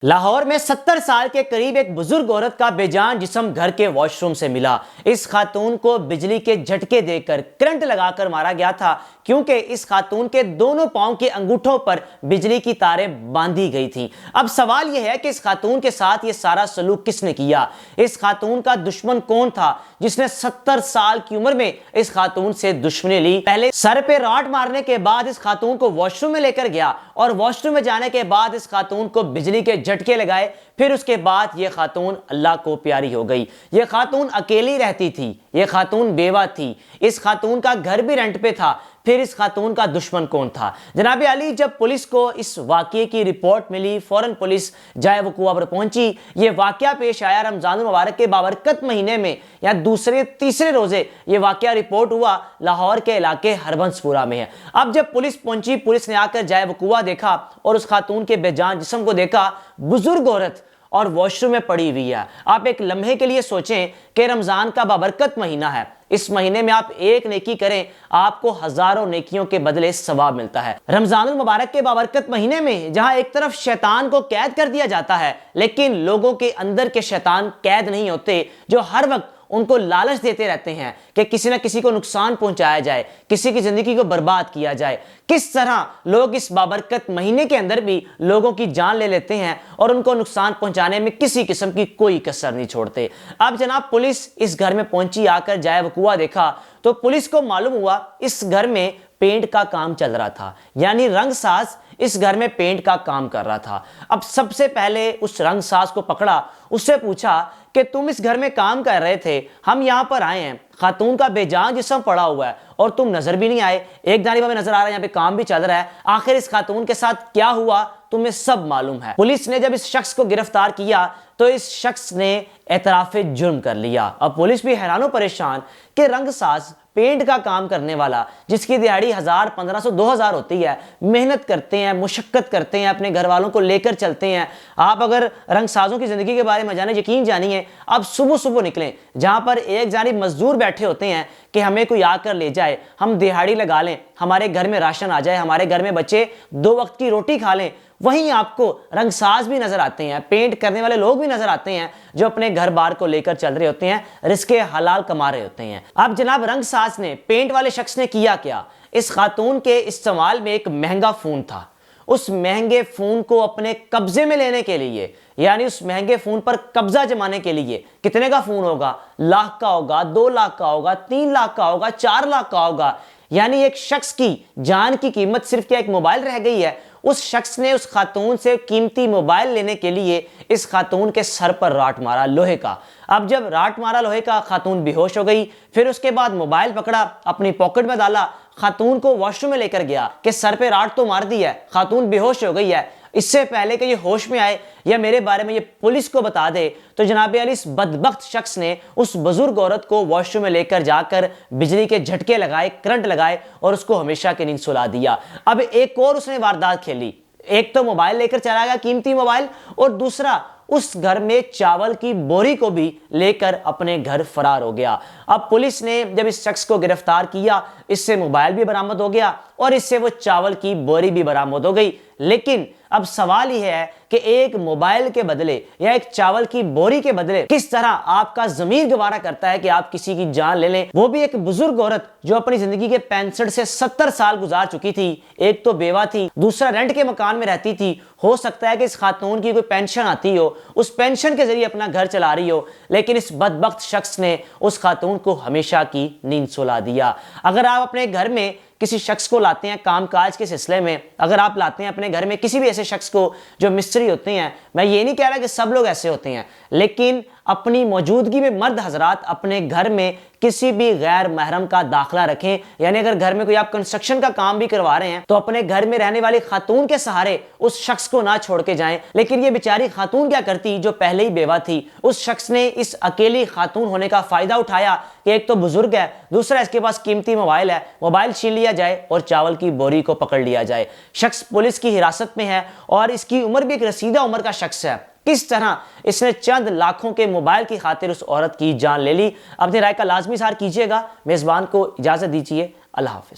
لاہور میں 70 سال کے قریب ایک بزرگ عورت کا بے جان جسم گھر کے واش روم سے ملا۔ اس خاتون کو بجلی کے جھٹکے دے کر کرنٹ لگا کر مارا گیا تھا، کیونکہ اس خاتون کے دونوں پاؤں کے انگوٹھوں پر بجلی کی تاریں باندھی گئی تھیں۔ اب سوال یہ ہے کہ اس خاتون کے ساتھ یہ سارا سلوک کس نے کیا؟ اس خاتون کا دشمن کون تھا جس نے 70 سال کی عمر میں اس خاتون سے دشمنی لی؟ پہلے سر پہ راٹ مارنے کے بعد اس خاتون کو واش روم میں لے کر گیا، اور واش روم میں جانے کے بعد اس خاتون کو بجلی کے جھٹکے لگائے۔ پھر اس کے بعد یہ خاتون اللہ کو پیاری ہو گئی۔ یہ خاتون اکیلی رہتی تھی، یہ خاتون بیوہ تھی، اس خاتون کا گھر بھی رینٹ پہ تھا۔ پھر اس خاتون کا دشمن کون تھا؟ جناب علی، جب پولیس کو اس واقعے کی رپورٹ ملی، فوراً پولیس جائے وقوع پر پہنچی۔ یہ واقعہ پیش آیا رمضان المبارک کے بابرکت مہینے میں، یا دوسرے تیسرے روزے یہ واقعہ رپورٹ ہوا، لاہور کے علاقے ہربنس پورہ میں ہے۔ اب جب پولیس پہنچی، پولیس نے آ کر جائے وقوع دیکھا اور اس خاتون کے بے جان جسم کو دیکھا، بزرگ عورت اور واش روم میں پڑی ہوئی ہے۔ آپ ایک لمحے کے لیے سوچیں کہ رمضان کا بابرکت مہینہ ہے، اس مہینے میں آپ ایک نیکی کریں، آپ کو ہزاروں نیکیوں کے بدلے ثواب ملتا ہے۔ رمضان المبارک کے بابرکت مہینے میں جہاں ایک طرف شیطان کو قید کر دیا جاتا ہے، لیکن لوگوں کے اندر کے شیطان قید نہیں ہوتے، جو ہر وقت ان کو لالچ دیتے رہتے ہیں کہ کسی نہ کسی کو نقصان پہنچایا جائے، کسی کی زندگی کو برباد کیا جائے۔ کس طرح لوگ اس بابرکت مہینے کے اندر بھی لوگوں کی جان لے لیتے ہیں اور ان کو نقصان پہنچانے میں کسی قسم کی کوئی کسر نہیں چھوڑتے۔ اب جناب پولیس اس گھر میں پہنچی، آ کر جائے وقوع دیکھا تو پولیس کو معلوم ہوا اس گھر میں پینٹ کا کام چل رہا تھا، یعنی رنگ ساز اس گھر میں پینٹ کا کام کر رہا تھا۔ اب سب سے پہلے اس رنگ ساز کو پکڑا، اس سے پوچھا کہ تم اس گھر میں کام کر رہے تھے، ہم یہاں پر آئے ہیں، خاتون کا بے جان جسم پڑا ہوا ہے اور تم نظر بھی نہیں آئے، ایک جانب ہمیں نظر آ رہا ہے یہاں پہ کام بھی چل رہا ہے، آخر اس خاتون کے ساتھ کیا ہوا تمہیں سب معلوم ہے۔ پولیس نے جب اس شخص کو گرفتار کیا تو اس شخص نے اعتراف جرم کر لیا۔ اب پولیس بھی حیران و پریشان کہ رنگ ساز، پینٹ کا کام کرنے والا، جس کی دیہاڑی 1000، 1500، 2000 ہوتی ہے، محنت کرتے ہیں، مشقت کرتے ہیں، اپنے گھر والوں کو لے کر چلتے ہیں۔ آپ اگر رنگ سازوں کی زندگی کے بارے میں جانیں، یقین جانیے، اب صبح صبح نکلیں، جہاں پر ایک جانب مزدور بیٹھے ہوتے ہیں کہ ہمیں کوئی آ کر لے جائے، ہم دیہاڑی لگا لیں، ہمارے گھر میں راشن آ جائے، ہمارے گھر میں بچے 2 وقت کی روٹی کھا لیں، وہیں آپ کو رنگ ساز بھی نظر آتے ہیں، پینٹ کرنے والے لوگ بھی نظر آتے ہیں، جو اپنے گھر بار کو لے کر چل رہے ہوتے ہیں، رزق حلال کما رہے ہوتے ہیں۔ اب جناب رنگ ساز نے، پینٹ والے شخص نے کیا کیا؟ اس خاتون کے استعمال میں ایک مہنگا فون تھا، اس مہنگے فون کو اپنے قبضے میں لینے کے لیے، یعنی اس مہنگے فون پر قبضہ جمانے کے لیے، کتنے کا فون ہوگا؟ لاکھ کا ہوگا، 2 لاکھ کا ہوگا، 3 لاکھ کا ہوگا، 4 لاکھ کا ہوگا، یعنی ایک شخص کی جان کی قیمت صرف کیا ایک موبائل رہ گئی ہے؟ اس شخص نے اس خاتون سے قیمتی موبائل لینے کے لیے اس خاتون کے سر پر راٹ مارا لوہے کا۔ اب جب راٹ مارا لوہے کا، خاتون بے ہوش ہو گئی، پھر اس کے بعد موبائل پکڑا، اپنی پاکٹ میں ڈالا، خاتون کو واش روم میں لے کر گیا کہ سر پہ راٹ تو مار دی ہے، خاتون بے ہوش ہو گئی ہے، اس سے پہلے کہ یہ ہوش میں آئے یا میرے بارے میں یہ پولیس کو بتا دے، تو جناب علی اس بدبخت شخص نے اس بزرگ عورت کو واش روم میں لے کر جا کر بجلی کے جھٹکے لگائے، کرنٹ لگائے اور اس کو ہمیشہ کی نیند سلا دیا۔ اب ایک اور اس نے واردات کھیلی، ایک تو موبائل لے کر چلا گیا، قیمتی موبائل، اور دوسرا اس گھر میں چاول کی بوری کو بھی لے کر اپنے گھر فرار ہو گیا۔ اب پولیس نے جب اس شخص کو گرفتار کیا، اس سے موبائل بھی برآمد ہو گیا اور اس سے وہ چاول کی بوری بھی برآمد ہو گئی، لیکن اب سوال یہ ہے کہ ایک موبائل کے بدلے یا ایک چاول کی بوری کے بدلے کس طرح آپ کا ضمیر گوارا کرتا ہے کہ آپ کسی کی جان لے لیں؟ وہ بھی ایک بزرگ عورت جو اپنی زندگی کے 65 سے 70 سال گزار چکی تھی، ایک تو بیوہ تھی، دوسرا رینٹ کے مکان میں رہتی تھی، ہو سکتا ہے کہ اس خاتون کی کوئی پینشن آتی ہو، اس پینشن کے ذریعے اپنا گھر چلا رہی ہو، لیکن اس بدبخت شخص نے اس خاتون کو ہمیشہ کی نیند سلا دیا۔ اگر آپ اپنے گھر میں کسی شخص کو لاتے ہیں کام کاج کے سلسلے میں، اگر آپ لاتے ہیں اپنے گھر میں کسی بھی ایسے شخص کو جو مستری ہوتے ہیں، میں یہ نہیں کہہ رہا کہ سب لوگ ایسے ہوتے ہیں، لیکن اپنی موجودگی میں مرد حضرات اپنے گھر میں کسی بھی غیر محرم کا داخلہ رکھیں، یعنی اگر گھر میں کوئی آپ کنسٹرکشن کا کام بھی کروا رہے ہیں تو اپنے گھر میں رہنے والی خاتون کے سہارے اس شخص کو نہ چھوڑ کے جائیں۔ لیکن یہ بیچاری خاتون کیا کرتی جو پہلے ہی بیوہ تھی؟ اس شخص نے اس اکیلی خاتون ہونے کا فائدہ اٹھایا کہ ایک تو بزرگ ہے، دوسرا اس کے پاس قیمتی موبائل ہے، موبائل چھین لیا جائے اور چاول کی بوری کو پکڑ لیا جائے۔ شخص پولیس کی حراست میں ہے اور اس کی عمر بھی ایک رسیدہ عمر کا شخص ہے۔ کس طرح اس نے چند لاکھوں کے موبائل کی خاطر اس عورت کی جان لے لی؟ اپنی رائے کا لازمی اظہار کیجیے گا۔ میزبان کو اجازت دیجیے، اللہ حافظ۔